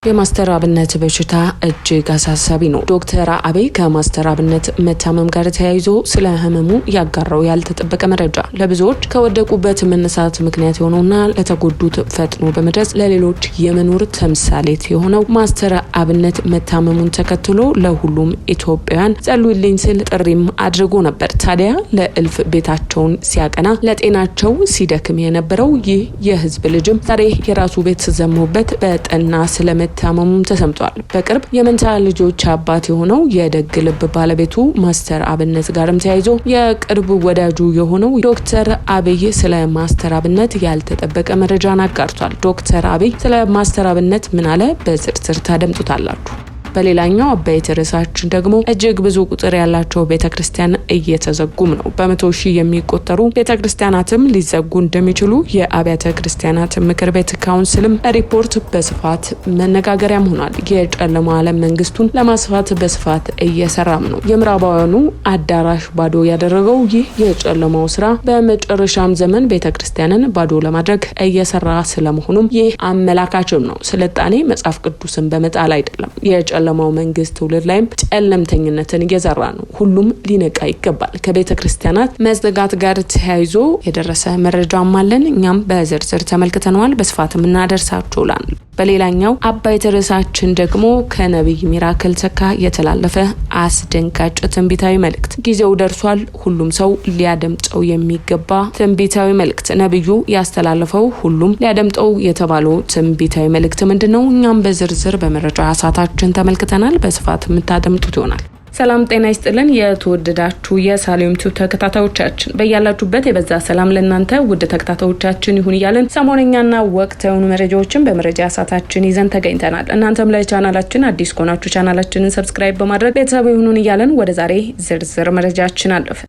የማስተር አብነት በሽታ እጅግ አሳሳቢ ነው። ዶክተር አብይ ከማስተር አብነት መታመም ጋር ተያይዞ ስለ ህመሙ ያጋራው ያልተጠበቀ መረጃ ለብዙዎች ከወደቁበት መነሳት ምክንያት የሆነውና ለተጎዱት ፈጥኖ በመድረስ ለሌሎች የመኖር ተምሳሌት የሆነው ማስተር አብነት መታመሙን ተከትሎ ለሁሉም ኢትዮጵያውያን ጸልዩልኝ ሲል ጥሪም አድርጎ ነበር። ታዲያ ለእልፍ ቤታቸውን ሲያቀና ለጤናቸው ሲደክም የነበረው ይህ የህዝብ ልጅም ዛሬ የራሱ ቤት ዘሞበት በጠና ስለመታመሙ ተሰምቷል። በቅርብ የመንታ ልጆች አባት የሆነው የደግ ልብ ባለቤቱ ማስተር አብነት ጋርም ተያይዞ የቅርብ ወዳጁ የሆነው ዶክተር አብይ ስለ ማስተር አብነት ያልተጠበቀ መረጃን አጋርቷል። ዶክተር አብይ ስለ ማስተር አብነት ምን አለ? በዝርዝር ታደምጡታላችሁ። በሌላኛው አበይት ርዕሳችን ደግሞ እጅግ ብዙ ቁጥር ያላቸው ቤተክርስቲያን እየተዘጉም ነው። በመቶ ሺህ የሚቆጠሩ ቤተክርስቲያናትም ሊዘጉ እንደሚችሉ የአብያተ ክርስቲያናት ምክር ቤት ካውንስልም ሪፖርት በስፋት መነጋገሪያም ሆኗል። የጨለማው ዓለም መንግስቱን ለማስፋት በስፋት እየሰራም ነው። የምዕራባውያኑ አዳራሽ ባዶ ያደረገው ይህ የጨለማው ስራ በመጨረሻም ዘመን ቤተክርስቲያንን ባዶ ለማድረግ እየሰራ ስለመሆኑም ይህ አመላካችም ነው። ስልጣኔ መጽሐፍ ቅዱስን በመጣል አይደለም። የጨለማው መንግስት ትውልድ ላይም ጨለምተኝነትን እየዘራ ነው። ሁሉም ሊነቃ ይገባል። ከቤተ ክርስቲያናት መዘጋት ጋር ተያይዞ የደረሰ መረጃም አለን። እኛም በዝርዝር ተመልክተነዋል። በስፋትም እናደርሳችኋለን። በሌላኛው አባይት ርዕሳችን ደግሞ ከነብይ ሚራክል ተካ የተላለፈ አስደንጋጭ ትንቢታዊ መልእክት ጊዜው ደርሷል። ሁሉም ሰው ሊያደምጠው የሚገባ ትንቢታዊ መልእክት ነብዩ ያስተላለፈው ሁሉም ሊያደምጠው የተባለው ትንቢታዊ መልእክት ምንድነው? እኛም በዝርዝር በመረጃ ሰዓታችን ተመልክተናል። በስፋት የምታደምጡት ይሆናል። ሰላም ጤና ይስጥልን። የተወደዳችሁ የሳሌም ቲዩብ ተከታታዮቻችን በያላችሁበት የበዛ ሰላም ለእናንተ ውድ ተከታታዮቻችን ይሁን እያልን ሰሞነኛና ወቅታዊ መረጃዎችን በመረጃ ሰዓታችን ይዘን ተገኝተናል። እናንተም ለቻናላችን አዲስ ከሆናችሁ ቻናላችንን ሰብስክራይብ በማድረግ ቤተሰብ ይሁኑን እያልን ወደ ዛሬ ዝርዝር መረጃችን አለፈ።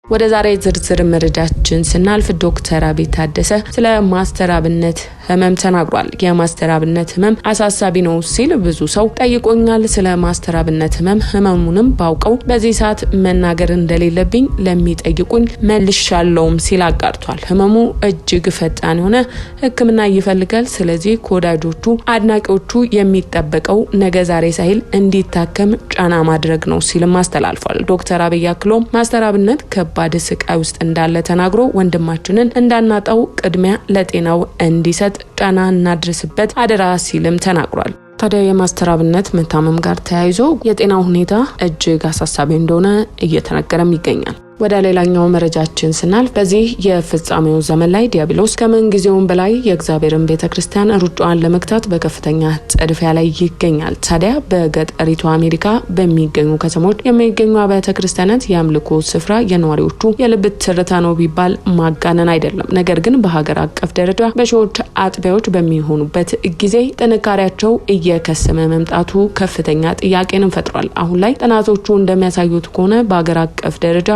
ወደ ዛሬ ዝርዝር መረጃችን ስናልፍ ዶክተር አብይ ታደሰ ስለ ማስተር አብነት ህመም ተናግሯል። የማስተር አብነት ህመም አሳሳቢ ነው ሲል ብዙ ሰው ጠይቆኛል። ስለ ማስተር አብነት ህመሙንም ባውቀው በዚህ ሰዓት መናገር እንደሌለብኝ ለሚጠይቁኝ መልሻለሁም ሲል አጋርቷል። ህመሙ እጅግ ፈጣን የሆነ ሕክምና ይፈልጋል። ስለዚህ ከወዳጆቹ አድናቂዎቹ የሚጠበቀው ነገ ዛሬ ሳይል እንዲታከም ጫና ማድረግ ነው ሲልም አስተላልፏል። ዶክተር አብይ አክሎም ማስተር አብነት ባድ ስቃይ ውስጥ እንዳለ ተናግሮ ወንድማችንን እንዳናጣው ቅድሚያ ለጤናው እንዲሰጥ ጫና እናድርስበት አደራ ሲልም ተናግሯል። ታዲያ የማስተር አብነት መታመም ጋር ተያይዞ የጤናው ሁኔታ እጅግ አሳሳቢ እንደሆነ እየተነገረም ይገኛል። ወደ ሌላኛው መረጃችን ስናልፍ በዚህ የፍጻሜው ዘመን ላይ ዲያብሎስ ከምንጊዜውም በላይ የእግዚአብሔርን ቤተክርስቲያን ሩጫዋን ለመግታት በከፍተኛ ጽድፊያ ላይ ይገኛል። ታዲያ በገጠሪቱ አሜሪካ በሚገኙ ከተሞች የሚገኙ አብያተ ክርስቲያናት የአምልኮ ስፍራ የነዋሪዎቹ የልብ ትርታ ነው ቢባል ማጋነን አይደለም። ነገር ግን በሀገር አቀፍ ደረጃ በሺዎች አጥቢያዎች በሚሆኑበት ጊዜ ጥንካሬያቸው እየከሰመ መምጣቱ ከፍተኛ ጥያቄንም ፈጥሯል። አሁን ላይ ጥናቶቹ እንደሚያሳዩት ከሆነ በሀገር አቀፍ ደረጃ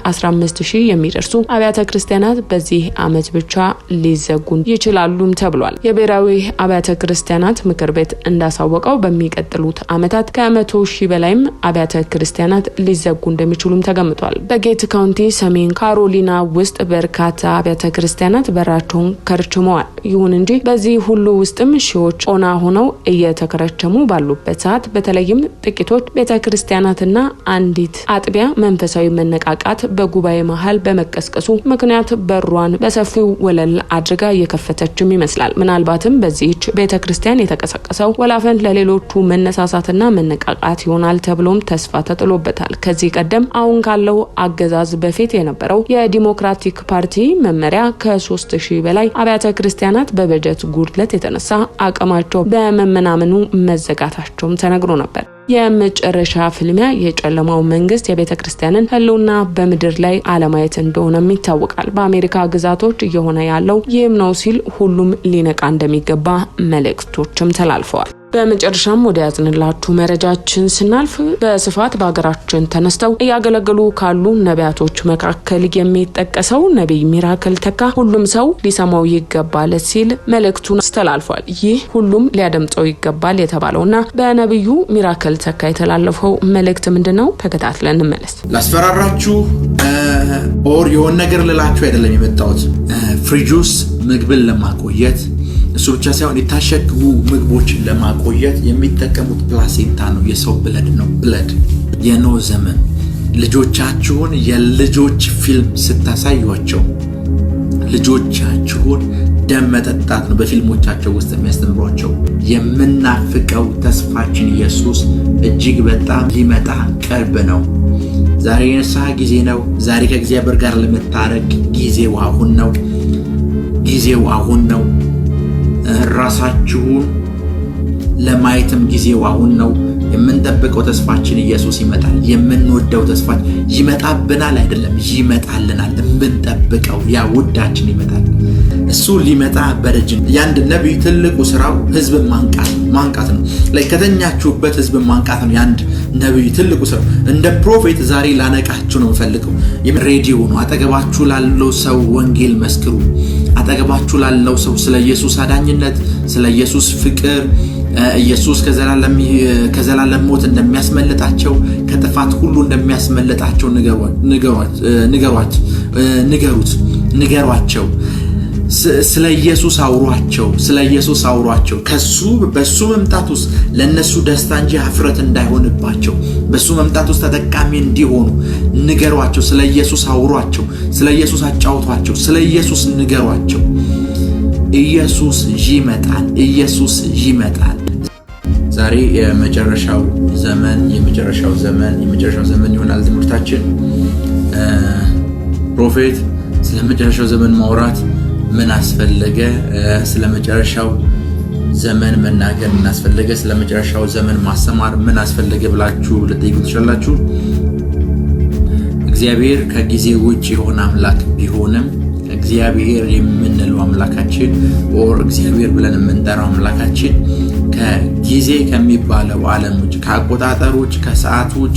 15,000 የሚደርሱ አብያተ ክርስቲያናት በዚህ ዓመት ብቻ ሊዘጉ ይችላሉም ተብሏል። የብሔራዊ አብያተ ክርስቲያናት ምክር ቤት እንዳሳወቀው በሚቀጥሉት ዓመታት ከ100,000 በላይም አብያተ ክርስቲያናት ሊዘጉ እንደሚችሉም ተገምቷል። በጌት ካውንቲ ሰሜን ካሮሊና ውስጥ በርካታ አብያተ ክርስቲያናት በራቸውን ከርችመዋል። ይሁን እንጂ በዚህ ሁሉ ውስጥም ሺዎች ኦና ሆነው እየተከረቸሙ ባሉበት ሰዓት በተለይም ጥቂቶች ቤተ ክርስቲያናትና አንዲት አጥቢያ መንፈሳዊ መነቃቃት በጉባኤ መሃል በመቀስቀሱ ምክንያት በሯን በሰፊው ወለል አድርጋ እየከፈተችም ይመስላል። ምናልባትም በዚህች ቤተክርስቲያን የተቀሰቀሰው ወላፈን ለሌሎቹ መነሳሳትና መነቃቃት ይሆናል ተብሎም ተስፋ ተጥሎበታል። ከዚህ ቀደም አሁን ካለው አገዛዝ በፊት የነበረው የዲሞክራቲክ ፓርቲ መመሪያ ከ3,000 በላይ አብያተ ክርስቲያናት በበጀት ጉድለት የተነሳ አቅማቸው በመመናመኑ መዘጋታቸውም ተነግሮ ነበር። የመጨረሻ ፍልሚያ የጨለማው መንግስት የቤተ ክርስቲያንን ህልውና በምድር ላይ አለማየት እንደሆነም ይታወቃል። በአሜሪካ ግዛቶች እየሆነ ያለው ይህም ነው ሲል ሁሉም ሊነቃ እንደሚገባ መልእክቶችም ተላልፈዋል። በመጨረሻም ወደ ያዝንላችሁ መረጃችን ስናልፍ በስፋት በሀገራችን ተነስተው እያገለገሉ ካሉ ነቢያቶች መካከል የሚጠቀሰው ነቢይ ሚራክል ተካ ሁሉም ሰው ሊሰማው ይገባል ሲል መልእክቱን አስተላልፏል። ይህ ሁሉም ሊያደምጠው ይገባል የተባለውና በነቢዩ ሚራክል ተካ የተላለፈው መልእክት ምንድነው? ተከታትለን እንመለስ። ላስፈራራችሁ ኦር የሆነ ነገር ልላችሁ አይደለም የመጣሁት። ፍሪጁስ ምግብን ለማቆየት እሱ ብቻ ሳይሆን የታሸጉ ምግቦችን ለማቆየት የሚጠቀሙት ፕላሴንታ ነው፣ የሰው ብለድ ነው። ብለድ የኖህ ዘመን ልጆቻችሁን የልጆች ፊልም ስታሳዩቸው ልጆቻችሁን ደም መጠጣት ነው በፊልሞቻቸው ውስጥ የሚያስተምሯቸው። የምናፍቀው ተስፋችን ኢየሱስ እጅግ በጣም ሊመጣ ቅርብ ነው። ዛሬ የንስሐ ጊዜ ነው። ዛሬ ከእግዚአብሔር ጋር ለመታረቅ ጊዜው አሁን ነው። ጊዜው አሁን ነው። ራሳችሁን ለማየትም ጊዜው አሁን ነው። የምንጠብቀው ተስፋችን ኢየሱስ ይመጣል። የምንወደው ተስፋችን ይመጣብናል አይደለም፣ ይመጣልናል። የምንጠብቀው ያ ውዳችን ይመጣል። እሱ ሊመጣ በደጅ ነው። ያንድ ነቢይ ትልቁ ስራው ህዝብን ማንቃት ነው። ከተኛችሁበት ህዝብን ማንቃት ነው ያንድ ነቢይ ትልቁ ስራው። እንደ ፕሮፌት ዛሬ ላነቃችሁ ነው የምፈልገው። ሬዲዮ ነው። አጠገባችሁ ላለው ሰው ወንጌል መስክሩ። አጠገባችሁ ላለው ሰው ስለ ኢየሱስ አዳኝነት፣ ስለ ኢየሱስ ፍቅር፣ ኢየሱስ ከዘላለም ሞት እንደሚያስመልጣቸው፣ ከጥፋት ሁሉ እንደሚያስመልጣቸው ንገሯቸው። ስለ ኢየሱስ አውሯቸው። በሱ መምጣት ውስጥ ለነሱ ደስታ እንጂ ሀፍረት እንዳይሆንባቸው፣ በሱ መምጣት ውስጥ ተጠቃሚ እንዲሆኑ ንገሯቸው። ስለ ኢየሱስ አውሯቸው። ስለ ኢየሱስ አጫውቷቸው። ስለ ኢየሱስ ንገሯቸው። ኢየሱስ ይመጣል። ዛሬ የመጨረሻው ዘመን ይሆናል ትምህርታችን። ፕሮፌት ስለ መጨረሻው ዘመን ማውራት ምን አስፈለገ? ስለ መጨረሻው ዘመን መናገር ምን አስፈለገ? ስለ መጨረሻው ዘመን ማስተማር ምን አስፈለገ ብላችሁ ልትጠይቁ ትችላላችሁ። እግዚአብሔር ከጊዜ ውጭ የሆነ አምላክ ቢሆንም እግዚአብሔር የምንለው አምላካችን ኦር እግዚአብሔር ብለን የምንጠራው አምላካችን ከጊዜ ከሚባለው ዓለም ውጭ፣ ከአቆጣጠሮች፣ ከሰዓቶች፣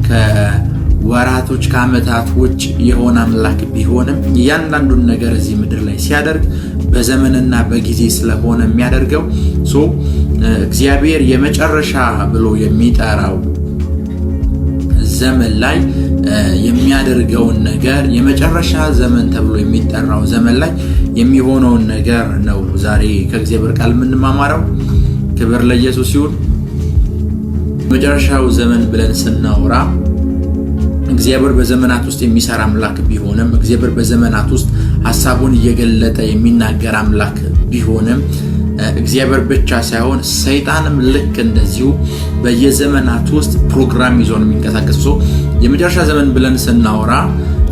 ከወራቶች፣ ከዓመታት ውጭ የሆነ አምላክ ቢሆንም እያንዳንዱን ነገር እዚህ ምድር ላይ ሲያደርግ በዘመንና በጊዜ ስለሆነ የሚያደርገው እግዚአብሔር የመጨረሻ ብሎ የሚጠራው ዘመን ላይ የሚያደርገውን ነገር የመጨረሻ ዘመን ተብሎ የሚጠራው ዘመን ላይ የሚሆነውን ነገር ነው ዛሬ ከእግዚአብሔር ቃል የምንማማረው። ክብር ለኢየሱስ ይሁን። መጨረሻው ዘመን ብለን ስናወራ እግዚአብሔር በዘመናት ውስጥ የሚሰራ አምላክ ቢሆንም፣ እግዚአብሔር በዘመናት ውስጥ ሐሳቡን እየገለጠ የሚናገር አምላክ ቢሆንም፣ እግዚአብሔር ብቻ ሳይሆን ሰይጣንም ልክ እንደዚሁ በየዘመናት ውስጥ ፕሮግራም ይዞ ነው የሚንቀሳቀሰው። የመጨረሻ ዘመን ብለን ስናወራ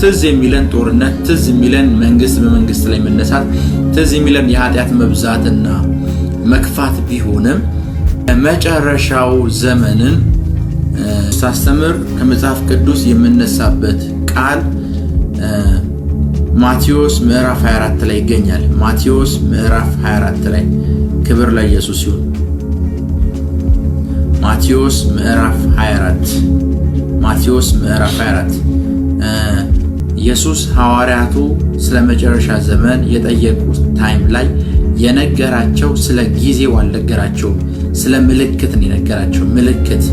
ትዝ የሚለን ጦርነት፣ ትዝ የሚለን መንግስት በመንግስት ላይ መነሳት፣ ትዝ የሚለን የኃጢአት መብዛትና መክፋት ቢሆንም መጨረሻው ዘመንን ሳስተምር ከመጽሐፍ ቅዱስ የምነሳበት ቃል ማቴዎስ ምዕራፍ 24 ላይ ይገኛል። ማቴዎስ ምዕራፍ 24 ላይ ክብር ለኢየሱስ ይሁን። ማቴዎስ ምዕራፍ 24 ኢየሱስ ሐዋርያቱ ስለ መጨረሻ ዘመን የጠየቁት ታይም ላይ የነገራቸው ስለ ጊዜው አልነገራቸውም፣ ስለ ምልክት ነው የነገራቸው። ምልክት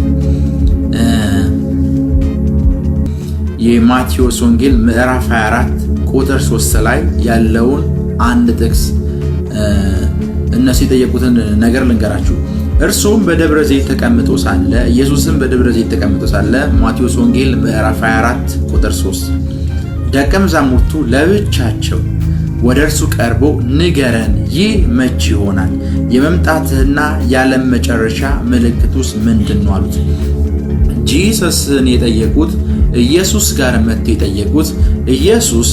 የማቴዎስ ወንጌል ምዕራፍ 24 ቁጥር 3 ላይ ያለውን አንድ ጥቅስ እነሱ የጠየቁትን ነገር ልንገራችሁ። እርሱም በደብረ ዘይት ተቀምጦ ሳለ ኢየሱስም በደብረ ዘይት ተቀምጦ ሳለ ማቴዎስ ወንጌል ምዕራፍ 24 ቁጥር 3 ደቀ መዛሙርቱ ለብቻቸው ወደ እርሱ ቀርቦ ንገረን፣ ይህ መቼ ይሆናል? የመምጣትህና የዓለም መጨረሻ ምልክቱስ ምንድን ነው አሉት። ጂሰስን የጠየቁት ኢየሱስ ጋር መጥተው የጠየቁት ኢየሱስ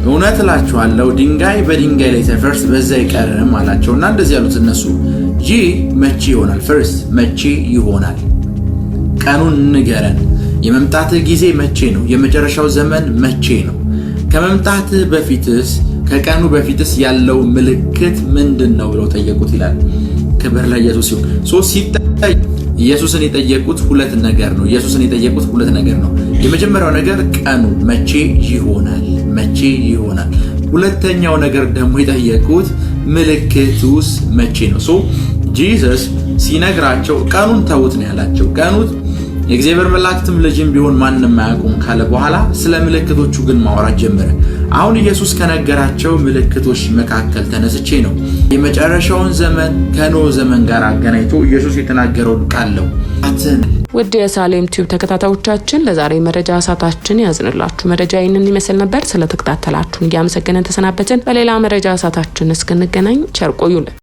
እውነት እላችኋለሁ ድንጋይ በድንጋይ ላይ ተፈርስ በዛ ይቀርም አላቸውና እንደዚህ ያሉት እነሱ ይህ መቼ ይሆናል? ፈርስት መቼ ይሆናል? ቀኑን ንገረን። የመምጣትህ ጊዜ መቼ ነው? የመጨረሻው ዘመን መቼ ነው? ከመምጣትህ በፊትስ ከቀኑ በፊትስ ያለው ምልክት ምንድን ነው ብለው ጠየቁት ይላል። ክብር ለኢየሱስ ይሁን። ኢየሱስን የጠየቁት ሁለት ነገር ነው። የመጀመሪያው ነገር ቀኑ መቼ ይሆናል። ሁለተኛው ነገር ደግሞ የጠየቁት ምልክቱስ መቼ ነው። ጂሰስ ሲነግራቸው ቀኑን ተውት ነው ያላቸው። ቀኑን የእግዚአብሔር መላእክትም ልጅም ቢሆን ማንንም አያውቁም ካለ በኋላ ስለ ምልክቶቹ ግን ማውራት ጀመረ። አሁን ኢየሱስ ከነገራቸው ምልክቶች መካከል ተነስቼ ነው የመጨረሻውን ዘመን ከኖህ ዘመን ጋር አገናኝቶ ኢየሱስ የተናገረውን ቃል ነው። ውድ የሳሌም ቲዩብ ተከታታዮቻችን ለዛሬ መረጃ ሰዓታችን ያዝንላችሁ መረጃ ይህንን ይመስል ነበር። ስለተከታተላችሁን እያመሰገንን ተሰናበትን። በሌላ መረጃ ሰዓታችን እስክንገናኝ ቸር ቆዩልን።